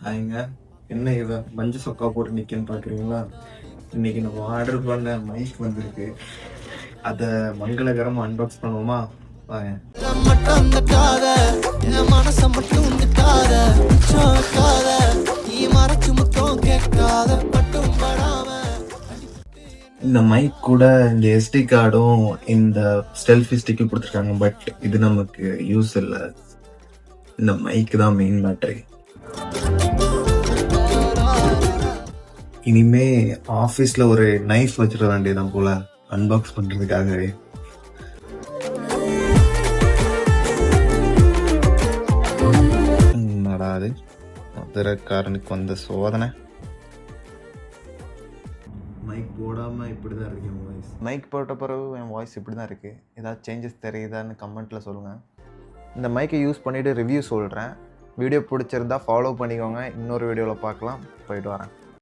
ஆயிங்க என்ன இவ மஞ்சள் சொக்கா போட்டு நிற்கன்னு பார்க்குறீங்களா? இன்னைக்கு நம்ம ஆர்டர் பண்ண மைக் வந்திருக்கு. அதை மங்களகரமாக அன்பாக்ஸ் பண்ணுவோமா? வாங்க. மட்டும் தட்டாத என் மனச மட்டும் தட்டாத வைக்காத நீ மறைச்சு முத்தம் கேட்காத பட்டும் படாம. இந்த மைக் கூட இந்த எஸ்டி கார்டும் இந்த ஸ்டெல்ஃபி ஸ்டிக்கும் கொடுத்துருக்காங்க. பட் இது நமக்கு யூஸ் இல்லை. இந்த மைக் தான் மெயின் பேட்டரி. இனிமே ஆஃபீஸில் ஒரு நைஃப் வச்சிட வேண்டியதான் போல அன்பாக்ஸ் பண்ணுறதுக்காகவே. நடாது மதுரக்காரனுக்கு வந்த சோதனை. மைக் போடாமல் இப்படி தான் இருக்கு என் வாய்ஸ். மைக் போட்ட பிறகு என் வாய்ஸ் இப்படி தான் இருக்குது. ஏதாவது சேஞ்சஸ் தெரியுதான்னு கமெண்ட்டில் சொல்லுங்கள். இந்த மைக்கை யூஸ் பண்ணிவிட்டு ரிவ்யூ சொல்கிறேன். வீடியோ பிடிச்சிருந்தா ஃபாலோ பண்ணிக்கோங்க. இன்னொரு வீடியோவில் பார்க்கலாம். போயிட்டு வரேன்.